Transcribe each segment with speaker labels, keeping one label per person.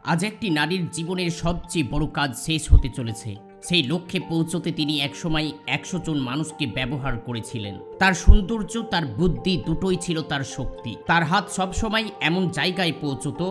Speaker 1: আজ একটি নারীর জীবনের সবচেয়ে বড় কাজ শেষ হতে চলেছে। সেই লক্ষ্যে পৌঁছতে তিনি একসময় ১০০ জন মানুষকে ব্যবহার করেছিলেন। তার সৌন্দর্য, তার বুদ্ধি দুটোই ছিল তার শক্তি। তার হাত সবসময় এমন জায়গায় পৌঁছতো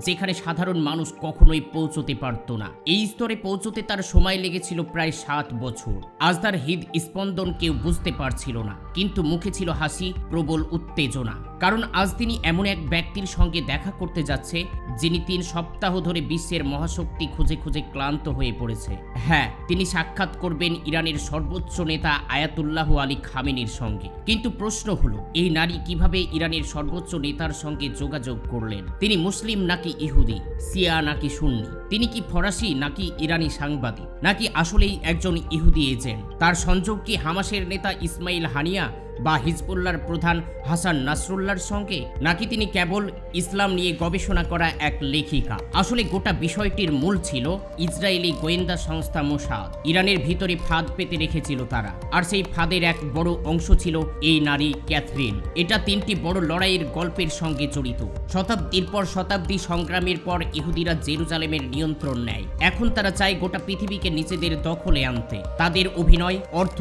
Speaker 1: যেখানে সাধারণ মানুষ কখনোই পৌঁছতে পারত না। এই স্তরে পৌঁছতে তার সময় লেগেছিল প্রায় ৭ বছর। আজ তার হৃদ স্পন্দন কেউ বুঝতে পারছিল না, কিন্তু মুখে ছিল হাসি, প্রবল উত্তেজনা। কারণ আজ তিনি এমন এক ব্যক্তির সঙ্গে দেখা করতে যাচ্ছে যিনি ৩ সপ্তাহ ধরে বিশ্বের মহাশক্তি খুঁজে খুঁজে ক্লান্ত হয়ে পড়েছে। হ্যাঁ, তিনি সাক্ষাৎ করবেন ইরানের সর্বোচ্চ নেতা আয়াতুল্লাহ আলী খামেনির সঙ্গে। কিন্তু প্রশ্ন হলো, এই নারী কিভাবে ইরানের সর্বোচ্চ নেতার সঙ্গে যোগাযোগ করলেন? তিনি মুসলিম নাকি ইহুদি, শিয়া নাকি সুন্নি? তিনি কি ফরাসি নাকি ইরানি সাংবাদিক, নাকি আসলেই একজন ইহুদি এজেন্ট? তার সংযোগ কি হামাসের নেতা ইসমাইল হানিয়া বা হিজবুল্লাহর প্রধান হাসান নাসরুল্লাহর সঙ্গে, নাকি তিনি কেবল ইসলাম নিয়ে গবেষণা করা এক লেখিকা? আসলে গোটা বিষয়টির মূল ছিল ইসরায়েলি গোয়েন্দা সংস্থা মোসাদ। ইরানের ভিতরে ফাঁদ পেতে রেখেছিল তারা, আর সেই ফাঁদের এক বড় অংশ ছিল এই নারী ক্যাথরিন। এটা ৩টি বড় লড়াইয়ের গল্পের সঙ্গে জড়িত। শতাব্দীর পর শতাব্দী সংগ্রামের পর ইহুদিরা জেরুজালেমের নিয়ন্ত্রণ নেয়। এখন তারা চায় গোটা পৃথিবীকে নিজেদের দখলে আনতে। তাদের অভিনয়, অর্থ,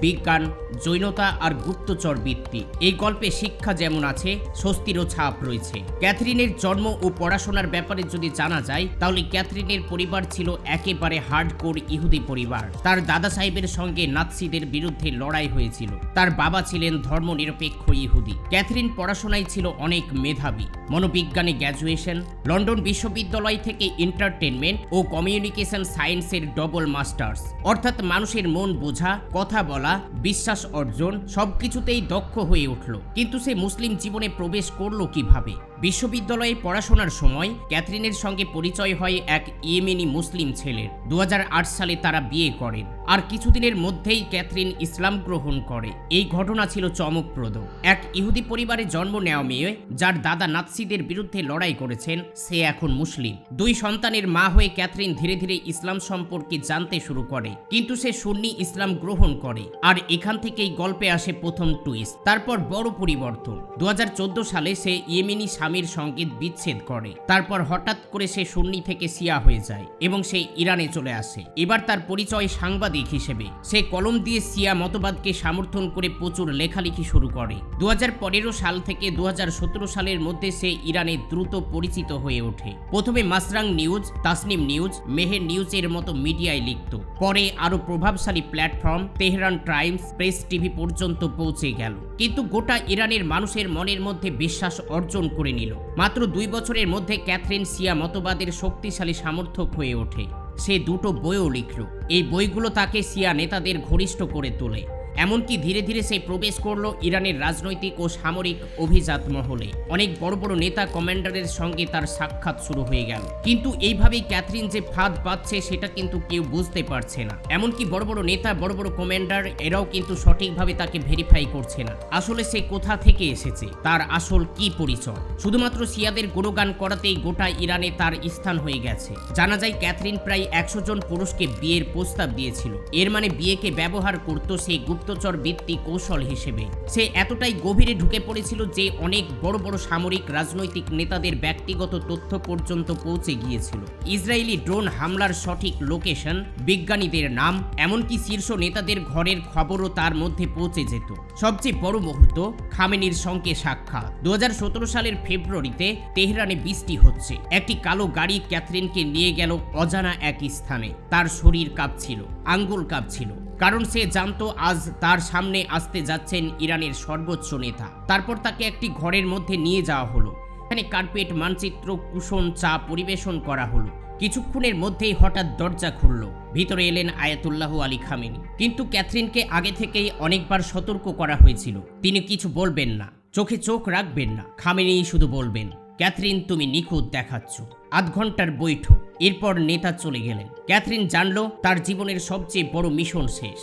Speaker 1: বিজ্ঞান, জৈনতা আর গুপ্তচর বৃত্তি। এই গল্পে শিক্ষা যেমন আছে, স্বস্তিরও ছাপ রয়েছে। ক্যাথরিনের জন্ম ও পড়াশোনার ব্যাপারে যদি জানা যায়, তাহলে ক্যাথরিনের পরিবার ছিল একেবারে হার্ডকোর ইহুদি পরিবার। তার দাদা সাহেবের সঙ্গে নাৎসিদের বিরুদ্ধে লড়াই হয়েছিল। তার বাবা ছিলেন ধর্মনিরপেক্ষ ইহুদি। ক্যাথরিন পড়াশোনায় ছিল অনেক মেধাবী। মনোবিজ্ঞানে গ্র্যাজুয়েশন, লন্ডন বিশ্ববিদ্যালয় থেকে এন্টারটেনমেন্ট ও কমিউনিকেশন সায়েন্সের ডবল মাস্টার্স। অর্থাৎ মানুষের মন বোঝা, কথা বলা, বিশ্বাস অর্জন সবকিছুতেই দক্ষ হয়ে উঠল। কিন্তু সে মুসলিম জীবনে প্রবেশ করলো কিভাবে? বিশ্ববিদ্যালয়ে পড়াশোনার সময় ক্যাথরিনের সঙ্গে পরিচয় হয় এক ইয়েমেনি মুসলিম ছেলের। ২০০৮ সালে তারা বিয়ে করেন, আর কিছুদিনের মধ্যেই ক্যাথরিন ইসলাম গ্রহণ করে। এই ঘটনা ছিল চমকপ্রদ। এক ইহুদি পরিবারে জন্ম নেওয়া মেয়ে, যার দাদা নাৎসিদের বিরুদ্ধে লড়াই করেছেন, সে এখন মুসলিম। ২ সন্তানের মা হয়ে ক্যাথরিন ধীরে ধীরে ইসলাম সম্পর্কে জানতে শুরু করে, কিন্তু সে সুন্নি ইসলাম গ্রহণ করে। আর এখান থেকেই গল্পে আসে প্রথম টুইস্ট। তারপর বড় পরিবর্তন। ২০১৪ সালে সে ইয়েমেনি স্বামীর সঙ্গে বিচ্ছেদ করে। তারপর হঠাৎ করে সে সুন্নি থেকে শিয়া হয়ে যায় এবং সে ইরানে চলে আসে। এবার তার পরিচয় সাংবাদিক হিসেবে। সে কলম দিয়ে শিয়া মতবাদকে সমর্থন করে প্রচুর লেখালেখি শুরু করে। ২০১৫ সাল থেকে ২০১৭ সালের মধ্যে সে ইরানে দ্রুত পরিচিত হয়ে ওঠে। প্রথমে মাসরাং নিউজ, তাসনিম নিউজ, মেহের নিউজের মতো মিডিয়ায় লিখত। পরে আরো প্রভাবশালী platform Tehran Times, press TV পর্যন্ত পৌঁছে গেল। কিন্তু গোটা ইরানের মানুষের মনের মধ্যে বিশ্বাস অর্জন করে নিল। মাত্র ২ বছরের মধ্যে ক্যাথরিন শিয়া মতবাদের শক্তিশালী সমর্থক হয়ে ওঠে। সে 2টো বইও লিখল। এই বইগুলো তাকে শিয়া নেতাদের ঘনিষ্ঠ করে তোলে। এমনকি ধীরে ধীরে সে প্রবেশ করলো ইরানের রাজনৈতিক ও সামরিক অভিজাত মহলে। অনেক বড় বড় নেতা কমান্ডারের সঙ্গে তার সাক্ষাৎ শুরু হয়ে গেল। কিন্তু এইভাবেই ক্যাথরিন যে ফাঁদ পাচ্ছে সেটা কিন্তু কেউ বুঝতে পারছে না। এমনকি বড় বড় নেতা, বড় বড় কমান্ডার, এরাও কিন্তু সঠিকভাবে তাকে ভেরিফাই করছে না। আসলে সে কোথা থেকে এসেছে, তার আসল কি পরিচয়? শুধুমাত্র শিয়াদের গুণগান করাতেই গোটা ইরানে তার স্থান হয়ে গেছে। জানা যায় ক্যাথরিন প্রায় ১০০ জন পুরুষকে বিয়ের প্রস্তাব দিয়েছিল। এর মানে বিয়েকে ব্যবহার করত সেই গুপ্তচর বৃত্তি কৌশল হিসেবে। সে এতটাই গভীরে ঢুকে পড়েছিল যে অনেক বড় বড় সামরিক রাজনৈতিক নেতাদের ব্যক্তিগত তথ্য পর্যন্ত পৌঁছে গিয়েছিল। ইসরায়েলি ড্রোন হামলার সঠিক লোকেশন, বিজ্ঞানীদের নাম, এমনকি শীর্ষ নেতাদের ঘরের খবরও তার মধ্যে পৌঁছে যেত। সবচেয়ে বড় মুহূর্ত, খামেনির সঙ্গে সাক্ষাৎ। ২০১৭ সালের ফেব্রুয়ারিতে তেহরানে বৃষ্টি হচ্ছে। একটি কালো গাড়ি ক্যাথরিনকে নিয়ে গেল অজানা এক স্থানে। তার শরীর কাঁপছিল, আঙ্গুল কাঁপছিল, কারণ সে জানতো আজ তার সামনে আসতে যাচ্ছেন ইরানের সর্বোচ্চ নেতা। তারপর তাকে একটি ঘরের মধ্যে নিয়ে যাওয়া হলো। এখানে কার্পেট, মানচিত্র, কুশন, চা পরিবেশন করা হলো। কিছুক্ষণের মধ্যেই হঠাৎ দরজা খুলল। ভিতরে এলেন আয়াতুল্লাহ আলী খামেনি। কিন্তু ক্যাথরিনকে আগে থেকেই অনেকবার সতর্ক করা হয়েছিল, তিনি কিছু বলবেন না, চোখে চোখ রাখবেন না। খামেনি শুধু বলবেন, ক্যাথরিন তুমি নিখুঁত দেখাচ্ছ। ৮ ঘন্টার বৈঠক। এরপর নেতা চলে গেলেন। ক্যাথরিন জানল তার জীবনের সবচেয়ে বড় মিশন শেষ।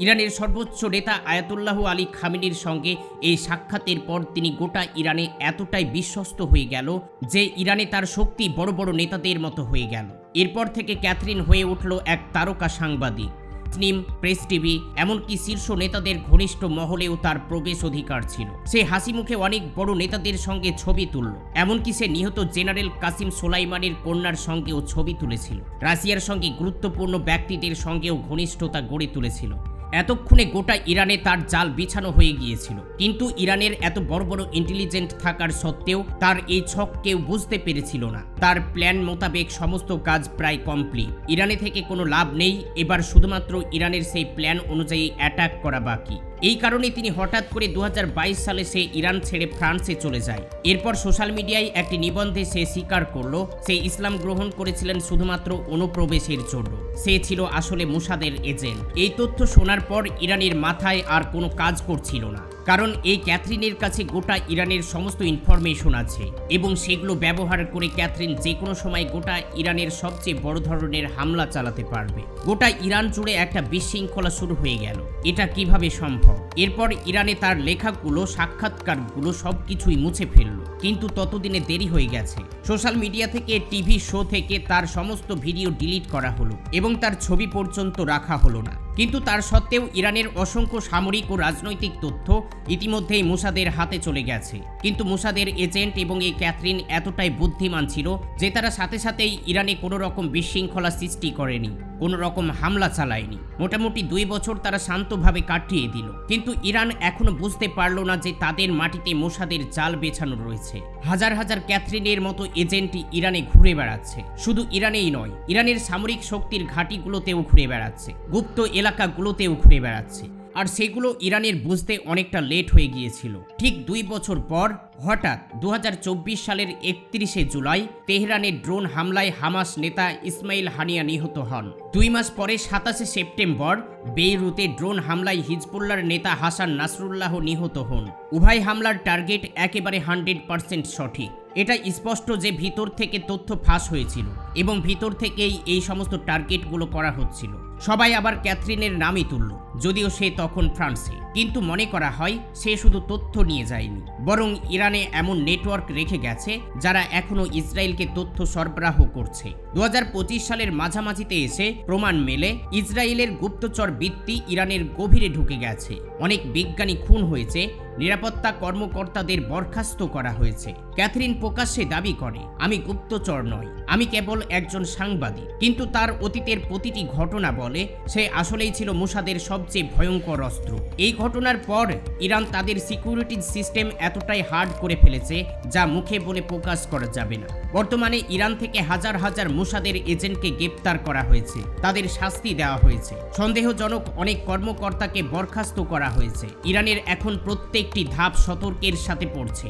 Speaker 1: ইরানের সর্বোচ্চ নেতা আয়াতুল্লাহ আলী খামেনির সঙ্গে এই সাক্ষাতের পর তিনি গোটা ইরানে এতটাই বিশ্বস্ত হয়ে গেল যে ইরানে তার শক্তি বড় বড় নেতাদের মতো হয়ে গেল। এরপর থেকে ক্যাথরিন হয়ে উঠল এক তারকা সাংবাদিক। মুসলিম প্রেস টিভি এমনকি শীর্ষ নেতাদের ঘনিষ্ঠ মহলেও তার প্রবেশ অধিকার ছিল। সে হাসি মুখে অনেক বড় নেতাদের সঙ্গে ছবি তুলল, এমনকি সে নিহত জেনারেল কাসিম সোলাইমানির কন্যার সঙ্গেও ছবি তুলেছিল। রাশিয়ার সঙ্গে গুরুত্বপূর্ণ ব্যক্তিদের সঙ্গেও ঘনিষ্ঠতা গড়ে তুলেছিল। এতক্ষণে গোটা ইরানে তার জাল বিছানো হয়ে গিয়েছিল, কিন্তু ইরানের এত বড় বড় ইন্টেলিজেন্ট থাকার সত্ত্বেও তার এই ছক কেউ বুঝতে পেরেছিল না। তার প্ল্যান মোতাবেক সমস্ত কাজ প্রায় কমপ্লিট। ইরানে থেকে কোনো লাভ নেই, এবার শুধুমাত্র ইরানের সেই প্ল্যান অনুযায়ী অ্যাটাক করা বাকি। এই কারণে তিনি হঠাৎ করে 2022 সালে সে ইরান ছেড়ে ফ্রান্সে চলে যায়। এরপর সোশ্যাল মিডিয়ায় একটি নিবন্ধে সে স্বীকার করল সে ইসলাম গ্রহণ করেছিলেন শুধুমাত্র অনুপ্রবেশের জন্য। সে ছিল আসলে মোসাদের এজেন্ট। এই তথ্য শোনার পর ইরানের মাথায় আর কোনো কাজ করছিল না, কারণ এই ক্যাথরিনের কাছে গোটা ইরানের সমস্ত ইনফরমেশন আছে এবং সেগুলো ব্যবহার করে ক্যাথরিন যে কোনো সময় গোটা ইরানের সবচেয়ে বড় ধরনের হামলা চালাতে পারবে। গোটা ইরান জুড়ে একটা বিশৃঙ্খলা শুরু হয়ে গেল। এটা কিভাবে সম্ভব? এরপর ইরানে তার লেখাগুলো, সাক্ষাৎকারগুলো সবকিছুই মুছে ফেলল, কিন্তু ততদিনে দেরি হয়ে গেছে। সোশ্যাল মিডিয়া থেকে, টিভি শো থেকে তার সমস্ত ভিডিও ডিলিট করা হলো এবং তার ছবি পর্যন্ত রাখা হলো না। কিন্তু তার সত্ত্বেও ইরানের অসংখ্য সামরিক ও রাজনৈতিক তথ্য ইতিমধ্যেই মোসাদের হাতে চলে গেছে। কিন্তু মোসাদের এজেন্ট এবং এই ক্যাথরিন এতটাই বুদ্ধিমান ছিল যে তারা সাথে সাথেই ইরানে কোনো রকম বিশৃঙ্খলা সৃষ্টি করেনি, কোনো রকম হামলা চালায়নি। মোটামুটি 2 বছর তারা শান্তভাবে কাটিয়ে দিল, কিন্তু ইরান এখনো বুঝতে পারল না যে তাদের মাটিতে মোসাদের জাল বেছানো রয়েছে। হাজার হাজার ক্যাথরিনের মতো এজেন্ট ইরানে ঘুরে বেড়াচ্ছে। শুধু ইরানেই নয়, ইরানের সামরিক শক্তির ঘাঁটিগুলোতেও ঘুরে বেড়াচ্ছে, গুপ্ত এলাকাগুলোতেও ঘুরে বেড়াচ্ছে। আর সেগুলো ইরানের বুঝতে অনেকটা লেট হয়ে গিয়েছিল। ঠিক 2 বছর পর হঠাৎ 2024 সালের 31শে জুলাই তেহরানের ড্রোন হামলায় হামাস নেতা ইসমাইল হানিয়া নিহত হন। 2 মাস পরে 27শে সেপ্টেম্বর বেইরুতে ড্রোন হামলায় হিজবুল্লাহর নেতা হাসান নাসরুল্লাহ নিহত হন। উভয় হামলার টার্গেট একেবারে 100% সঠিক। এটা স্পষ্ট যে ভিতর থেকে তথ্য ফাঁস হয়েছিল এবং ভিতর থেকেই এই সমস্ত টার্গেটগুলো করা হচ্ছিল। সবাই আবার ক্যাথরিনের নামই তুলল, যদিও সে তখন ফ্রান্সে। কিন্তু মনে করা হয় সে শুধু তথ্য নিয়ে যায়নি, বরং ইরানে এমন নেটওয়ার্ক রেখে গেছে যারা এখনো ইসরায়েলকে তথ্য সরবরাহ করছে। 2025 সালের মাঝামাঝিতে এসে প্রমাণ মেলে ইসরায়েলের গুপ্তচর বৃত্তি ইরানের গভীরে ঢুকে গেছে। অনেক বিজ্ঞানী খুন হয়েছে, নিরাপত্তা কর্মকর্তাদের বরখাস্ত করা হয়েছে। ক্যাথরিন প্রকাশ্যে দাবি করে, আমি গুপ্তচর নই, আমি কেবল একজন সাংবাদিক। কিন্তু তার অতীতের প্রতিটি ঘটনা বলে সে আসলেই ছিল মোসাদের সবচেয়ে ভয়ঙ্কর অস্ত্র। এই ঘটনার পর ইরান তাদের সিকিউরিটি সিস্টেম এতটাই হার্ড করে ফেলেছে যা মুখে বলে প্রকাশ করা যাবে না। বর্তমানে ইরান থেকে হাজার হাজার মোসাদের এজেন্টকে গ্রেপ্তার করা হয়েছে, তাদের শাস্তি দেওয়া হয়েছে। সন্দেহজনক অনেক কর্মকর্তাকে বরখাস্ত করা হয়েছে। ইরানের এখন প্রত্যেকটি ধাপ সতর্কের সাথে পড়ছে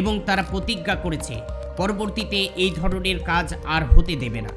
Speaker 1: এবং তারা প্রতিজ্ঞা করেছে পরবর্তীতে এই ধরনের কাজ আর হতে দেবে না।